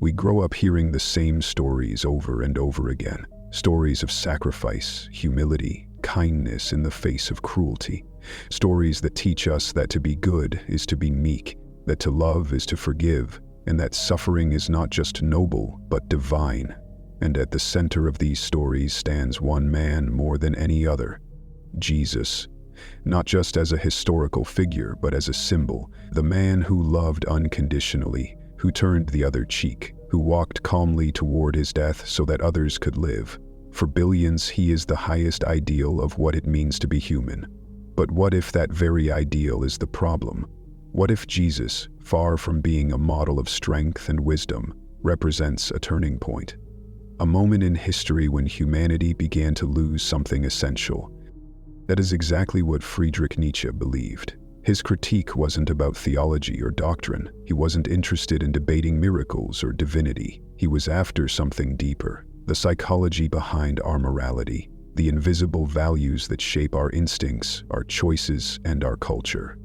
We grow up hearing the same stories over and over again. Stories of sacrifice, humility, kindness in the face of cruelty. Stories that teach us that to be good is to be meek, that to love is to forgive, and that suffering is not just noble, but divine. And at the center of these stories stands one man more than any other: Jesus. Not just as a historical figure, but as a symbol, the man who loved unconditionally, who turned the other cheek, who walked calmly toward his death so that others could live. For billions, he is the highest ideal of what it means to be human. But what if that very ideal is the problem? What if Jesus, far from being a model of strength and wisdom, represents a turning point? A moment in history when humanity began to lose something essential. That is exactly what Friedrich Nietzsche believed. His critique wasn't about theology or doctrine. He wasn't interested in debating miracles or divinity. He was after something deeper: the psychology behind our morality, the invisible values that shape our instincts, our choices, and our culture.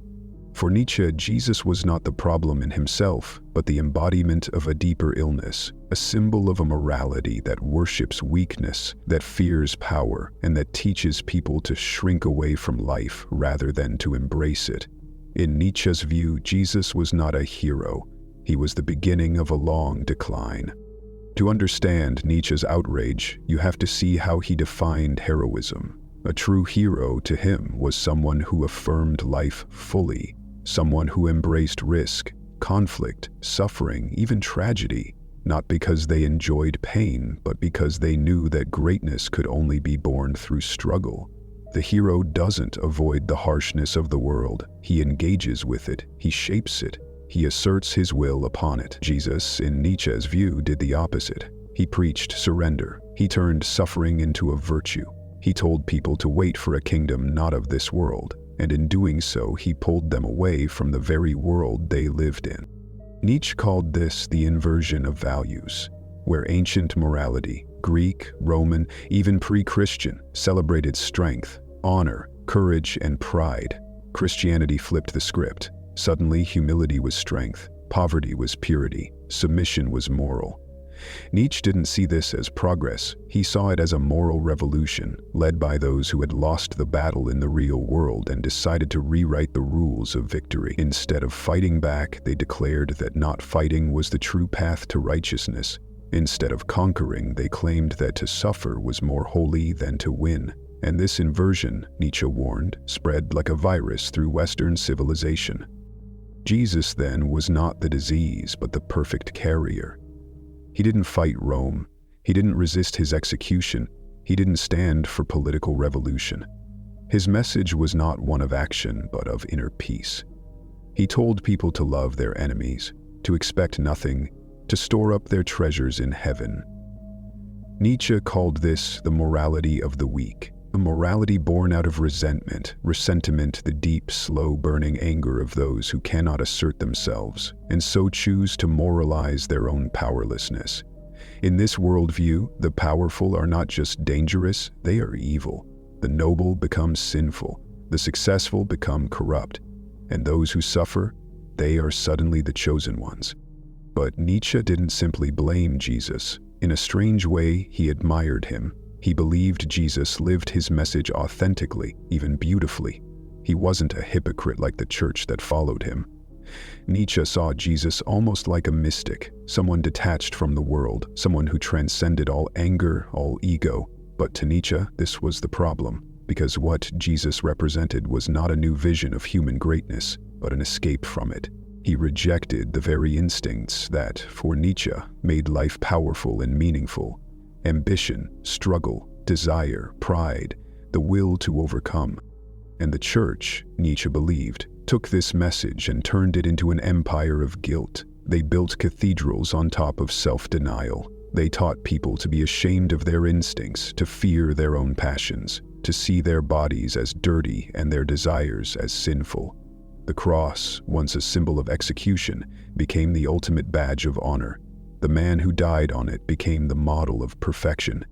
For Nietzsche, Jesus was not the problem in himself, but the embodiment of a deeper illness, a symbol of a morality that worships weakness, that fears power, and that teaches people to shrink away from life rather than to embrace it. In Nietzsche's view, Jesus was not a hero. He was the beginning of a long decline. To understand Nietzsche's outrage, you have to see how he defined heroism. A true hero to him was someone who affirmed life fully, someone who embraced risk, conflict, suffering, even tragedy, not because they enjoyed pain, but because they knew that greatness could only be born through struggle. The hero doesn't avoid the harshness of the world. He engages with it. He shapes it. He asserts his will upon it. Jesus, in Nietzsche's view, did the opposite. He preached surrender. He turned suffering into a virtue. He told people to wait for a kingdom not of this world, and in doing so, he pulled them away from the very world they lived in. Nietzsche called this the inversion of values, where ancient morality, Greek, Roman, even pre-Christian, celebrated strength, honor, courage, and pride. Christianity flipped the script. Suddenly, humility was strength, poverty was purity, submission was moral. Nietzsche didn't see this as progress. He saw it as a moral revolution, led by those who had lost the battle in the real world and decided to rewrite the rules of victory. Instead of fighting back, they declared that not fighting was the true path to righteousness. Instead of conquering, they claimed that to suffer was more holy than to win. And this inversion, Nietzsche warned, spread like a virus through Western civilization. Jesus, then, was not the disease, but the perfect carrier. He didn't fight Rome. He didn't resist his execution. He didn't stand for political revolution. His message was not one of action, but of inner peace. He told people to love their enemies, to expect nothing, to store up their treasures in heaven. Nietzsche called this the morality of the weak, a morality born out of resentment, the deep, slow-burning anger of those who cannot assert themselves, and so choose to moralize their own powerlessness. In this worldview, the powerful are not just dangerous, they are evil. The noble become sinful, the successful become corrupt, and those who suffer, they are suddenly the chosen ones. But Nietzsche didn't simply blame Jesus. In a strange way, he admired him. He believed Jesus lived his message authentically, even beautifully. He wasn't a hypocrite like the church that followed him. Nietzsche saw Jesus almost like a mystic, someone detached from the world, someone who transcended all anger, all ego. But to Nietzsche, this was the problem, because what Jesus represented was not a new vision of human greatness, but an escape from it. He rejected the very instincts that, for Nietzsche, made life powerful and meaningful. Ambition, struggle, desire, pride, the will to overcome. And the church, Nietzsche believed, took this message and turned it into an empire of guilt. They built cathedrals on top of self-denial. They taught people to be ashamed of their instincts, to fear their own passions, to see their bodies as dirty and their desires as sinful. The cross, once a symbol of execution, became the ultimate badge of honor. The man who died on it became the model of perfection.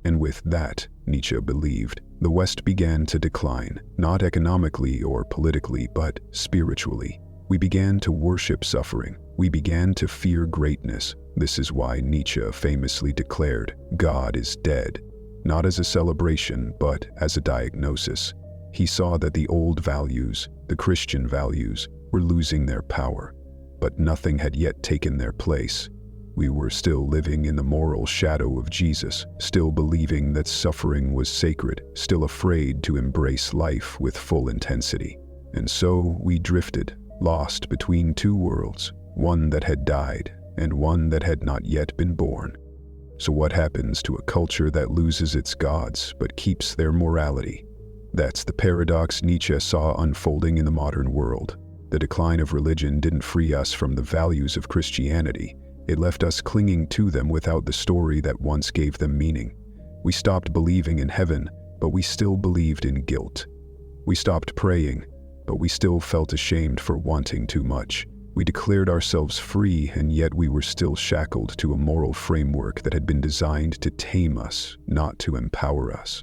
And with that, Nietzsche believed, the West began to decline, not economically or politically, but spiritually. We began to worship suffering. We began to fear greatness. This is why Nietzsche famously declared, "God is dead," not as a celebration, but as a diagnosis. He saw that the old values, the Christian values, were losing their power, but nothing had yet taken their place. We were still living in the moral shadow of Jesus, still believing that suffering was sacred, still afraid to embrace life with full intensity. And so we drifted, lost between two worlds, one that had died and one that had not yet been born. So what happens to a culture that loses its gods but keeps their morality? That's the paradox Nietzsche saw unfolding in the modern world. The decline of religion didn't free us from the values of Christianity. It left us clinging to them without the story that once gave them meaning. We stopped believing in heaven, but we still believed in guilt. We stopped praying, but we still felt ashamed for wanting too much. We declared ourselves free, and yet we were still shackled to a moral framework that had been designed to tame us, not to empower us.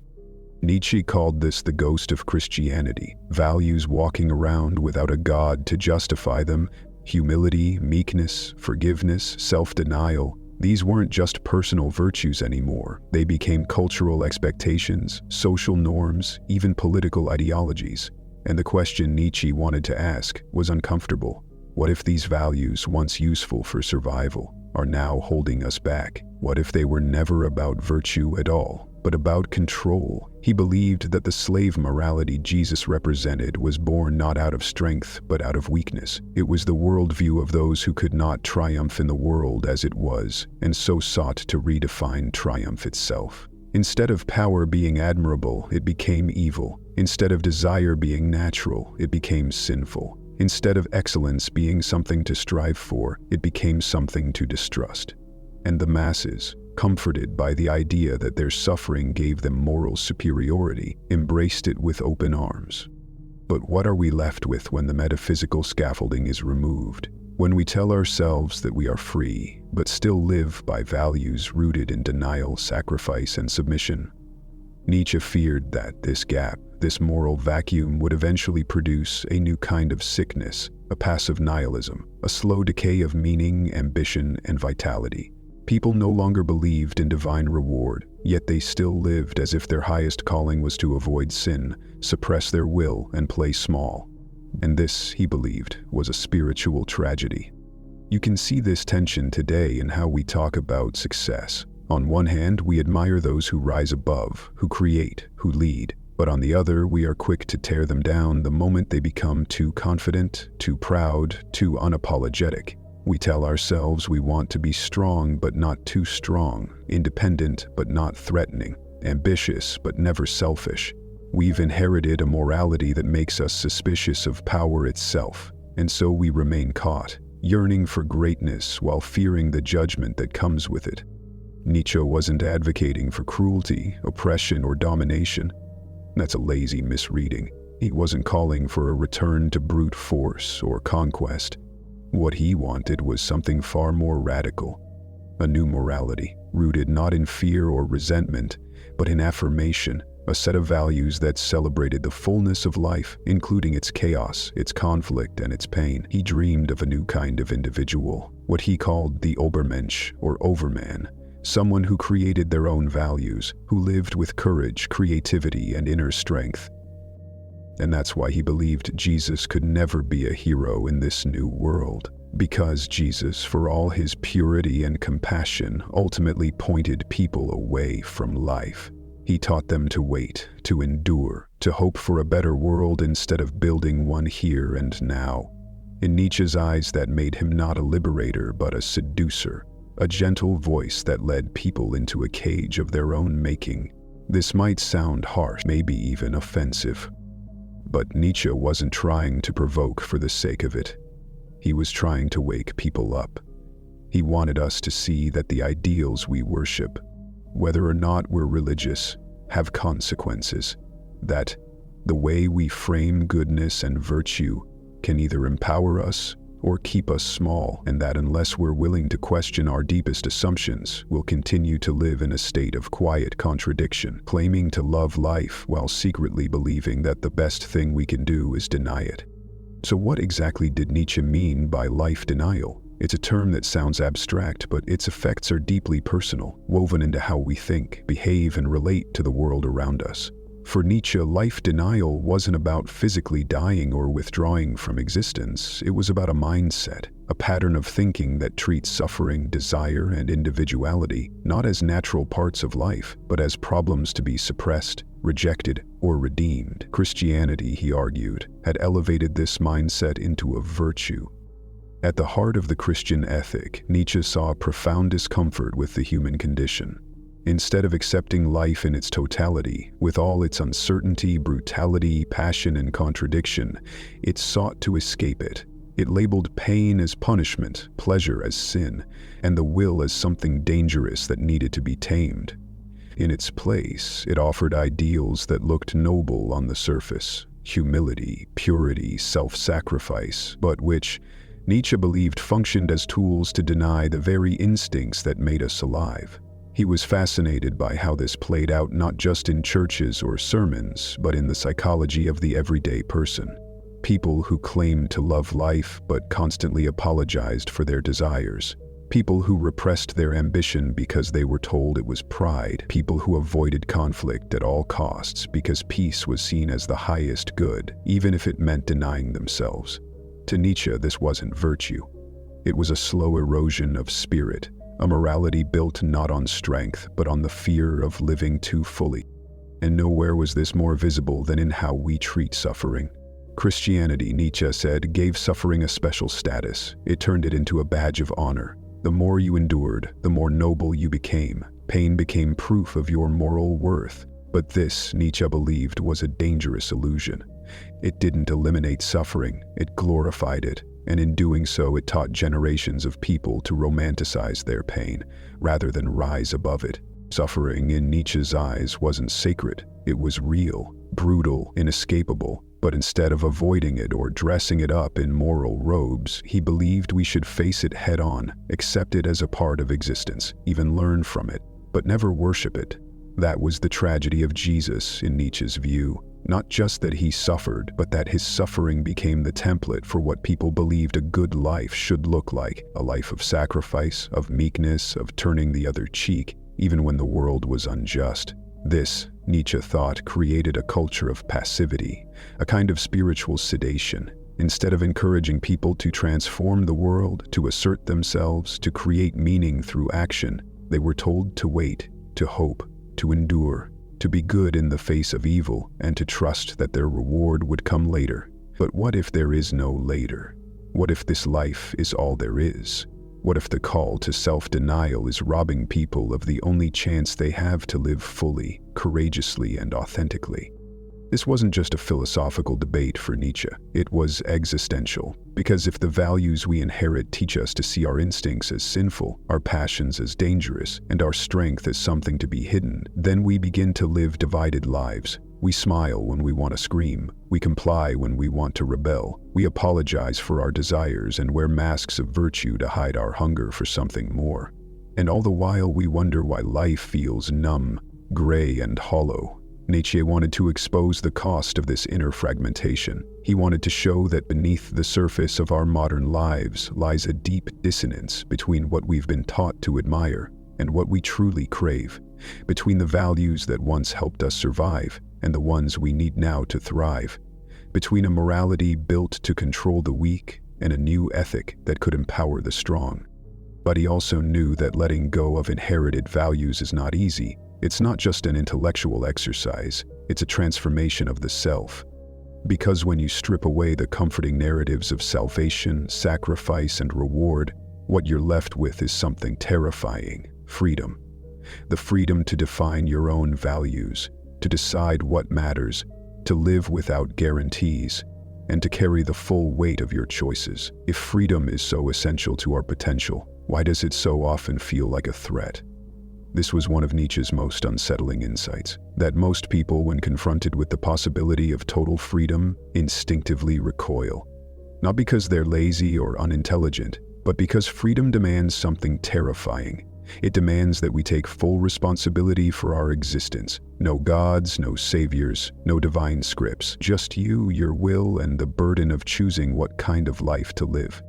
Nietzsche called this the ghost of Christianity, values walking around without a god to justify them. Humility, meekness, forgiveness, self-denial. These weren't just personal virtues anymore. They became cultural expectations, social norms, even political ideologies. And the question Nietzsche wanted to ask was uncomfortable. What if these values, once useful for survival, are now holding us back? What if they were never about virtue at all, but about control? He believed that the slave morality Jesus represented was born not out of strength, but out of weakness. It was the worldview of those who could not triumph in the world as it was, and so sought to redefine triumph itself. Instead of power being admirable, it became evil. Instead of desire being natural, it became sinful. Instead of excellence being something to strive for, it became something to distrust. And the masses, comforted by the idea that their suffering gave them moral superiority, embraced it with open arms. But what are we left with when the metaphysical scaffolding is removed? When we tell ourselves that we are free, but still live by values rooted in denial, sacrifice, and submission? Nietzsche feared that this gap, this moral vacuum, would eventually produce a new kind of sickness, a passive nihilism, a slow decay of meaning, ambition, and vitality. People no longer believed in divine reward, yet they still lived as if their highest calling was to avoid sin, suppress their will, and play small. And this, he believed, was a spiritual tragedy. You can see this tension today in how we talk about success. On one hand, we admire those who rise above, who create, who lead. But on the other, we are quick to tear them down the moment they become too confident, too proud, too unapologetic. We tell ourselves we want to be strong but not too strong, independent but not threatening, ambitious but never selfish. We've inherited a morality that makes us suspicious of power itself, and so we remain caught, yearning for greatness while fearing the judgment that comes with it. Nietzsche wasn't advocating for cruelty, oppression, or domination. That's a lazy misreading. He wasn't calling for a return to brute force or conquest. What he wanted was something far more radical, a new morality, rooted not in fear or resentment, but in affirmation, a set of values that celebrated the fullness of life, including its chaos, its conflict, and its pain. He dreamed of a new kind of individual, what he called the Obermensch, or Overman, someone who created their own values, who lived with courage, creativity, and inner strength. And that's why he believed Jesus could never be a hero in this new world. Because Jesus, for all his purity and compassion, ultimately pointed people away from life. He taught them to wait, to endure, to hope for a better world instead of building one here and now. In Nietzsche's eyes, that made him not a liberator but a seducer, a gentle voice that led people into a cage of their own making. This might sound harsh, maybe even offensive. But Nietzsche wasn't trying to provoke for the sake of it. He was trying to wake people up. He wanted us to see that the ideals we worship, whether or not we're religious, have consequences. That the way we frame goodness and virtue can either empower us or keep us small, and that unless we're willing to question our deepest assumptions, we'll continue to live in a state of quiet contradiction, claiming to love life while secretly believing that the best thing we can do is deny it. So what exactly did Nietzsche mean by life denial? It's a term that sounds abstract, but its effects are deeply personal, woven into how we think, behave, and relate to the world around us. For Nietzsche, life denial wasn't about physically dying or withdrawing from existence. It was about a mindset, a pattern of thinking that treats suffering, desire, and individuality not as natural parts of life, but as problems to be suppressed, rejected, or redeemed. Christianity, he argued, had elevated this mindset into a virtue. At the heart of the Christian ethic, Nietzsche saw a profound discomfort with the human condition. Instead of accepting life in its totality, with all its uncertainty, brutality, passion, and contradiction, it sought to escape it. It labeled pain as punishment, pleasure as sin, and the will as something dangerous that needed to be tamed. In its place, it offered ideals that looked noble on the surface: humility, purity, self-sacrifice, but which Nietzsche believed functioned as tools to deny the very instincts that made us alive. He was fascinated by how this played out not just in churches or sermons, but in the psychology of the everyday person. People who claimed to love life but constantly apologized for their desires. People who repressed their ambition because they were told it was pride. People who avoided conflict at all costs because peace was seen as the highest good, even if it meant denying themselves. To Nietzsche, this wasn't virtue. It was a slow erosion of spirit, a morality built not on strength, but on the fear of living too fully. And nowhere was this more visible than in how we treat suffering. Christianity, Nietzsche said, gave suffering a special status. It turned it into a badge of honor. The more you endured, the more noble you became. Pain became proof of your moral worth. But this, Nietzsche believed, was a dangerous illusion. It didn't eliminate suffering, it glorified it. And in doing so, it taught generations of people to romanticize their pain, rather than rise above it. Suffering, in Nietzsche's eyes, wasn't sacred. It was real, brutal, inescapable. But instead of avoiding it or dressing it up in moral robes, he believed we should face it head-on, accept it as a part of existence, even learn from it, but never worship it. That was the tragedy of Jesus, in Nietzsche's view. Not just that he suffered, but that his suffering became the template for what people believed a good life should look like: a life of sacrifice, of meekness, of turning the other cheek, even when the world was unjust. This, Nietzsche thought, created a culture of passivity, a kind of spiritual sedation. Instead of encouraging people to transform the world, to assert themselves, to create meaning through action, they were told to wait, to hope, to endure, to be good in the face of evil, and to trust that their reward would come later. But what if there is no later? What if this life is all there is? What if the call to self-denial is robbing people of the only chance they have to live fully, courageously, and authentically? This wasn't just a philosophical debate for Nietzsche. It was existential. Because if the values we inherit teach us to see our instincts as sinful, our passions as dangerous, and our strength as something to be hidden, then we begin to live divided lives. We smile when we want to scream. We comply when we want to rebel. We apologize for our desires and wear masks of virtue to hide our hunger for something more. And all the while we wonder why life feels numb, gray, and hollow. Nietzsche wanted to expose the cost of this inner fragmentation. He wanted to show that beneath the surface of our modern lives lies a deep dissonance between what we've been taught to admire and what we truly crave, between the values that once helped us survive and the ones we need now to thrive, between a morality built to control the weak and a new ethic that could empower the strong. But he also knew that letting go of inherited values is not easy. It's not just an intellectual exercise, it's a transformation of the self. Because when you strip away the comforting narratives of salvation, sacrifice, and reward, what you're left with is something terrifying: freedom. The freedom to define your own values, to decide what matters, to live without guarantees, and to carry the full weight of your choices. If freedom is so essential to our potential, why does it so often feel like a threat? This was one of Nietzsche's most unsettling insights, that most people, when confronted with the possibility of total freedom, instinctively recoil. Not because they're lazy or unintelligent, but because freedom demands something terrifying. It demands that we take full responsibility for our existence. No gods, no saviors, no divine scripts, just you, your will, and the burden of choosing what kind of life to live.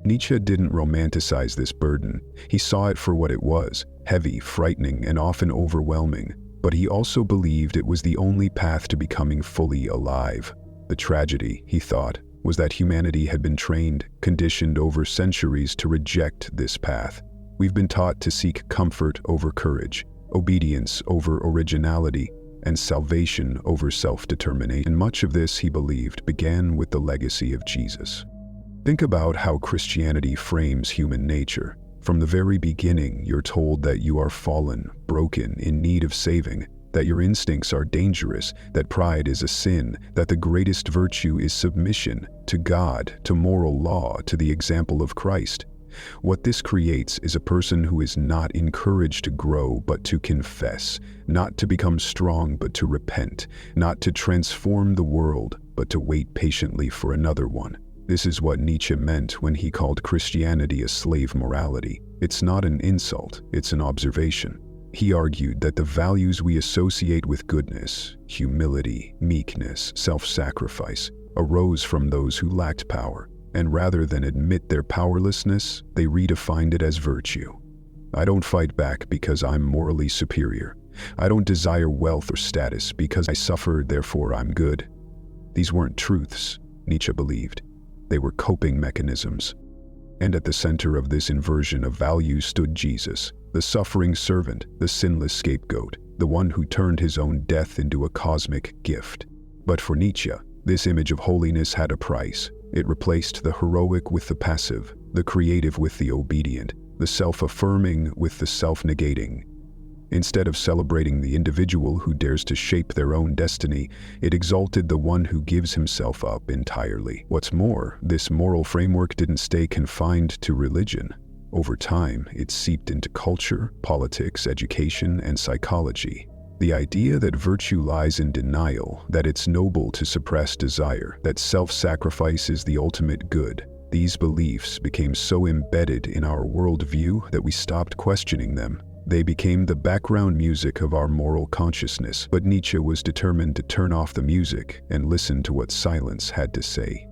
Nietzsche didn't romanticize this burden. He saw it for what it was, heavy, frightening, and often overwhelming. But he also believed it was the only path to becoming fully alive. The tragedy, he thought, was that humanity had been trained, conditioned over centuries to reject this path. We've been taught to seek comfort over courage, obedience over originality, and salvation over self-determination. And much of this, he believed, began with the legacy of Jesus. Think about how Christianity frames human nature. From the very beginning, you're told that you are fallen, broken, in need of saving, that your instincts are dangerous, that pride is a sin, that the greatest virtue is submission to God, to moral law, to the example of Christ. What this creates is a person who is not encouraged to grow but to confess, not to become strong but to repent, not to transform the world but to wait patiently for another one. This is what Nietzsche meant when he called Christianity a slave morality. It's not an insult, it's an observation. He argued that the values we associate with goodness, humility, meekness, self-sacrifice, arose from those who lacked power, and rather than admit their powerlessness, they redefined it as virtue. I don't fight back because I'm morally superior. I don't desire wealth or status because I suffered, therefore I'm good. These weren't truths, Nietzsche believed. They were coping mechanisms. And at the center of this inversion of values stood Jesus, the suffering servant, the sinless scapegoat, the one who turned his own death into a cosmic gift. But for Nietzsche, this image of holiness had a price. It replaced the heroic with the passive, the creative with the obedient, the self-affirming with the self-negating. Instead of celebrating the individual who dares to shape their own destiny, it exalted the one who gives himself up entirely. What's more, this moral framework didn't stay confined to religion. Over time, it seeped into culture, politics, education, and psychology. The idea that virtue lies in denial, that it's noble to suppress desire, that self-sacrifice is the ultimate good, these beliefs became so embedded in our worldview that we stopped questioning them. They became the background music of our moral consciousness, but Nietzsche was determined to turn off the music and listen to what silence had to say.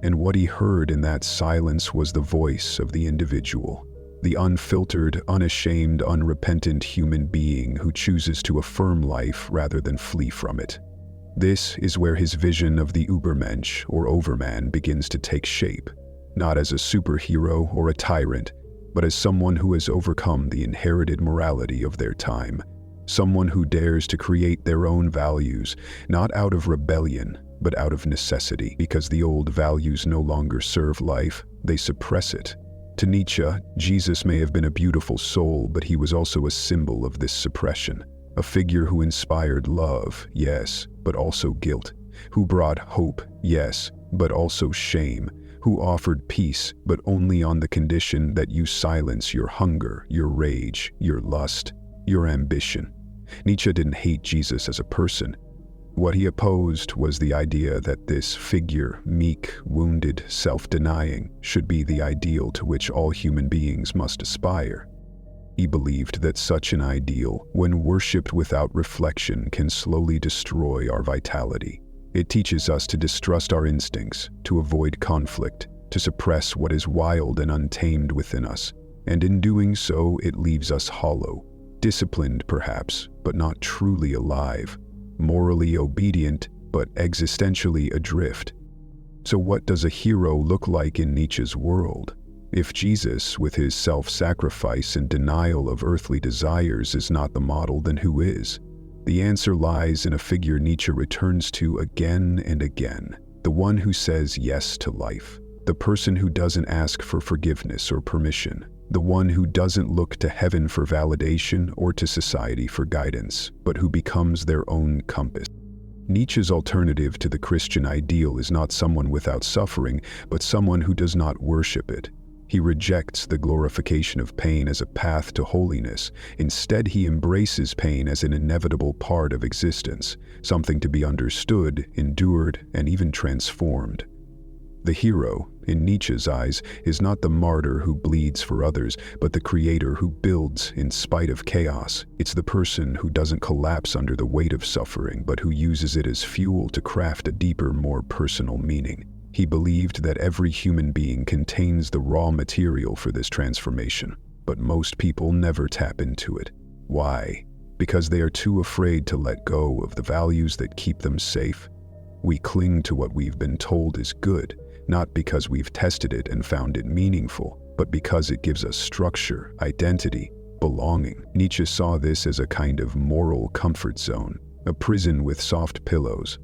And what he heard in that silence was the voice of the individual, the unfiltered, unashamed, unrepentant human being who chooses to affirm life rather than flee from it. This is where his vision of the Übermensch, or Overman, begins to take shape, not as a superhero or a tyrant, but as someone who has overcome the inherited morality of their time, someone who dares to create their own values, not out of rebellion, but out of necessity, because the old values no longer serve life, they suppress it. To Nietzsche, Jesus may have been a beautiful soul, but he was also a symbol of this suppression, a figure who inspired love, yes, but also guilt, who brought hope, yes, but also shame, who offered peace, but only on the condition that you silence your hunger, your rage, your lust, your ambition. Nietzsche didn't hate Jesus as a person. What he opposed was the idea that this figure, meek, wounded, self-denying, should be the ideal to which all human beings must aspire. He believed that such an ideal, when worshipped without reflection, can slowly destroy our vitality. It teaches us to distrust our instincts, to avoid conflict, to suppress what is wild and untamed within us, and in doing so, it leaves us hollow, disciplined perhaps, but not truly alive, morally obedient, but existentially adrift. So what does a hero look like in Nietzsche's world? If Jesus, with his self-sacrifice and denial of earthly desires, is not the model, then who is? The answer lies in a figure Nietzsche returns to again and again, the one who says yes to life, the person who doesn't ask for forgiveness or permission, the one who doesn't look to heaven for validation or to society for guidance, but who becomes their own compass. Nietzsche's alternative to the Christian ideal is not someone without suffering, but someone who does not worship it. He rejects the glorification of pain as a path to holiness. Instead, he embraces pain as an inevitable part of existence, something to be understood, endured, and even transformed. The hero, in Nietzsche's eyes, is not the martyr who bleeds for others, but the creator who builds in spite of chaos. It's the person who doesn't collapse under the weight of suffering, but who uses it as fuel to craft a deeper, more personal meaning. He believed that every human being contains the raw material for this transformation, but most people never tap into it. Why? Because they are too afraid to let go of the values that keep them safe. We cling to what we've been told is good, not because we've tested it and found it meaningful, but because it gives us structure, identity, belonging. Nietzsche saw this as a kind of moral comfort zone, a prison with soft pillows.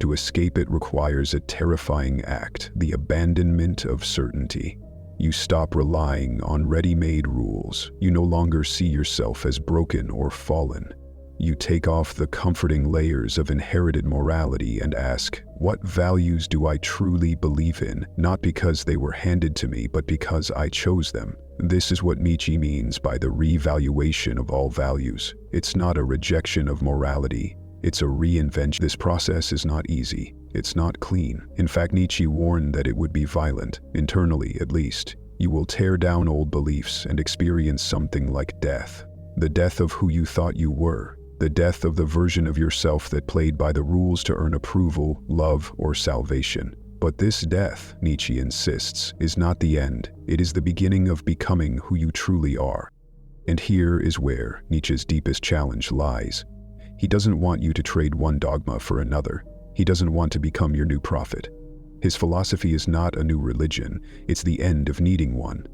To escape it requires a terrifying act, the abandonment of certainty. You stop relying on ready-made rules. You no longer see yourself as broken or fallen. You take off the comforting layers of inherited morality and ask, what values do I truly believe in, not because they were handed to me, but because I chose them? This is what Nietzsche means by the revaluation of all values. It's not a rejection of morality. It's a reinvention. This process is not easy. It's not clean. In fact, Nietzsche warned that it would be violent, internally at least. You will tear down old beliefs and experience something like death. The death of who you thought you were. The death of the version of yourself that played by the rules to earn approval, love, or salvation. But this death, Nietzsche insists, is not the end. It is the beginning of becoming who you truly are. And here is where Nietzsche's deepest challenge lies. He doesn't want you to trade one dogma for another. He doesn't want to become your new prophet. His philosophy is not a new religion, it's the end of needing one.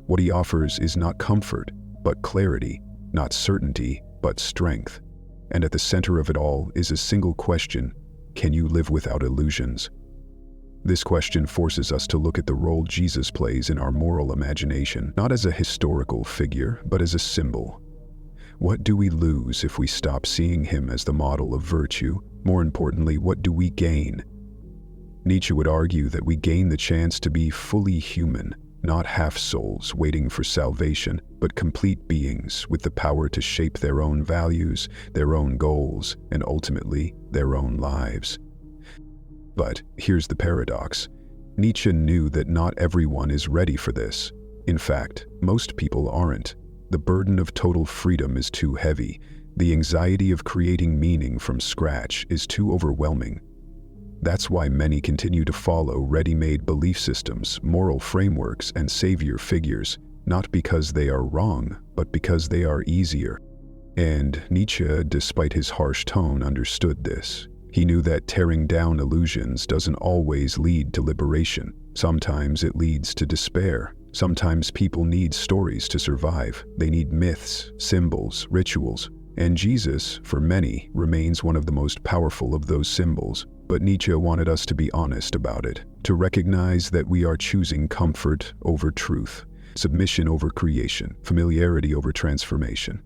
What he offers is not comfort, but clarity, not certainty, but strength. And at the center of it all is a single question: can you live without illusions? This question forces us to look at the role Jesus plays in our moral imagination, not as a historical figure, but as a symbol. What do we lose if we stop seeing him as the model of virtue? More importantly, what do we gain? Nietzsche would argue that we gain the chance to be fully human, not half-souls waiting for salvation, but complete beings with the power to shape their own values, their own goals, and ultimately, their own lives. But here's the paradox. Nietzsche knew that not everyone is ready for this. In fact, most people aren't. The burden of total freedom is too heavy. The anxiety of creating meaning from scratch is too overwhelming. That's why many continue to follow ready-made belief systems, moral frameworks, and savior figures, not because they are wrong, but because they are easier. And Nietzsche, despite his harsh tone, understood this. He knew that tearing down illusions doesn't always lead to liberation. Sometimes it leads to despair. Sometimes people need stories to survive. They need myths, symbols, rituals. And Jesus, for many, remains one of the most powerful of those symbols. But Nietzsche wanted us to be honest about it, to recognize that we are choosing comfort over truth, submission over creation, familiarity over transformation.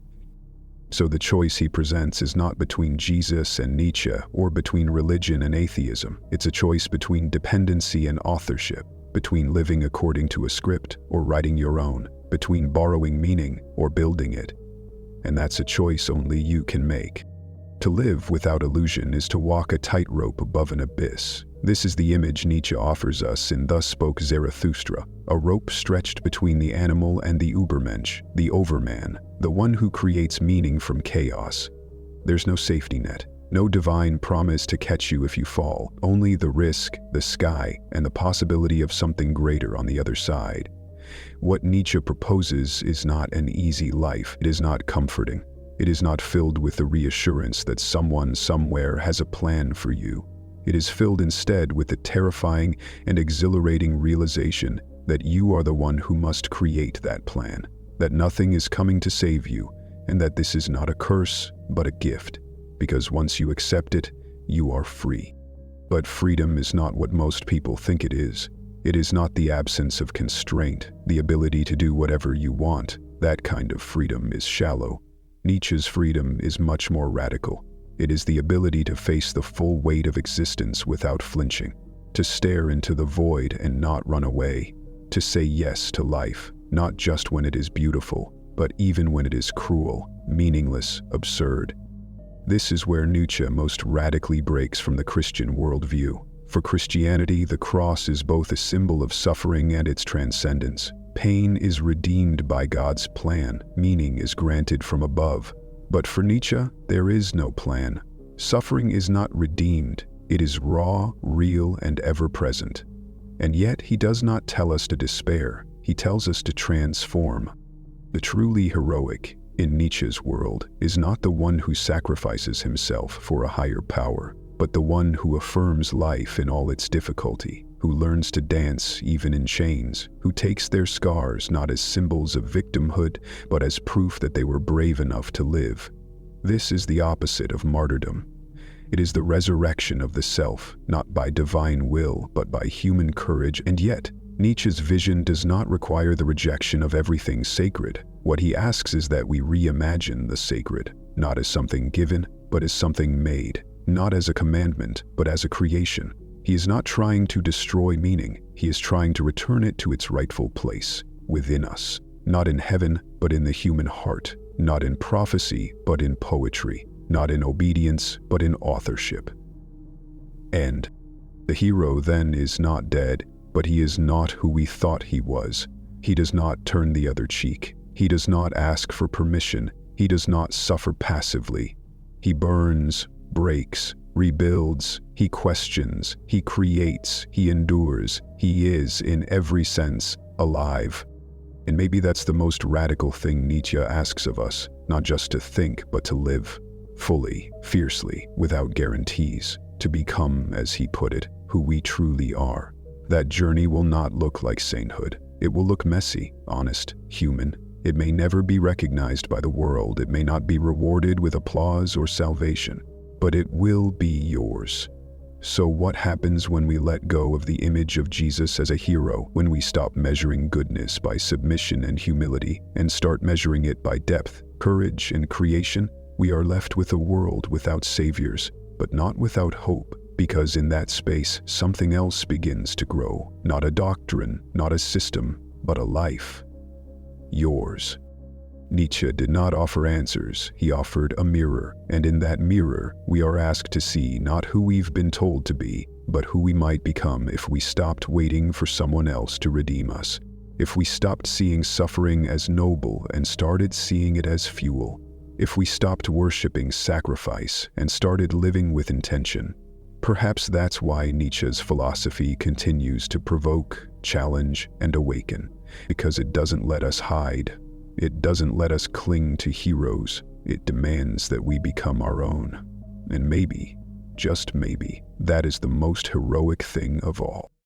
So the choice he presents is not between Jesus and Nietzsche, or between religion and atheism. It's a choice between dependency and authorship, between living according to a script or writing your own, between borrowing meaning or building it. And that's a choice only you can make. To live without illusion is to walk a tightrope above an abyss. This is the image Nietzsche offers us in Thus Spoke Zarathustra, a rope stretched between the animal and the Übermensch, the overman, the one who creates meaning from chaos. There's no safety net, no divine promise to catch you if you fall, only the risk, the sky, and the possibility of something greater on the other side. What Nietzsche proposes is not an easy life. It is not comforting. It is not filled with the reassurance that someone somewhere has a plan for you. It is filled instead with the terrifying and exhilarating realization that you are the one who must create that plan, that nothing is coming to save you, and that this is not a curse, but a gift, because once you accept it, you are free. But freedom is not what most people think it is. It is not the absence of constraint, the ability to do whatever you want. That kind of freedom is shallow. Nietzsche's freedom is much more radical. It is the ability to face the full weight of existence without flinching, to stare into the void and not run away, to say yes to life, not just when it is beautiful, but even when it is cruel, meaningless, absurd. This is where Nietzsche most radically breaks from the Christian worldview. For Christianity, the cross is both a symbol of suffering and its transcendence. Pain is redeemed by God's plan, meaning is granted from above. But for Nietzsche, there is no plan. Suffering is not redeemed, it is raw, real, and ever-present. And yet he does not tell us to despair, he tells us to transform. The truly heroic, in Nietzsche's world, is not the one who sacrifices himself for a higher power, but the one who affirms life in all its difficulty, who learns to dance even in chains, who takes their scars not as symbols of victimhood, but as proof that they were brave enough to live. This is the opposite of martyrdom. It is the resurrection of the self, not by divine will, but by human courage. And yet, Nietzsche's vision does not require the rejection of everything sacred. What he asks is that we reimagine the sacred, not as something given, but as something made, not as a commandment, but as a creation. He is not trying to destroy meaning, he is trying to return it to its rightful place, within us, not in heaven, but in the human heart, not in prophecy, but in poetry, not in obedience, but in authorship. And the hero then is not dead, but he is not who we thought he was. He does not turn the other cheek. He does not ask for permission. He does not suffer passively. He burns, breaks, rebuilds, he questions, he creates, he endures. He is, in every sense, alive. And maybe that's the most radical thing Nietzsche asks of us, not just to think, but to live. Fully, fiercely, without guarantees, to become, as he put it, who we truly are. That journey will not look like sainthood. It will look messy, honest, human. It may never be recognized by the world. It may not be rewarded with applause or salvation, but it will be yours. So what happens when we let go of the image of Jesus as a hero, when we stop measuring goodness by submission and humility and start measuring it by depth, courage, and creation? We are left with a world without saviors, but not without hope, because in that space, something else begins to grow. Not a doctrine, not a system, but a life. Yours. Nietzsche did not offer answers, he offered a mirror, and in that mirror, we are asked to see not who we've been told to be, but who we might become if we stopped waiting for someone else to redeem us, if we stopped seeing suffering as noble and started seeing it as fuel, if we stopped worshiping sacrifice and started living with intention. Perhaps that's why Nietzsche's philosophy continues to provoke, challenge, and awaken, because it doesn't let us hide. It doesn't let us cling to heroes. It demands that we become our own. And maybe, just maybe, that is the most heroic thing of all.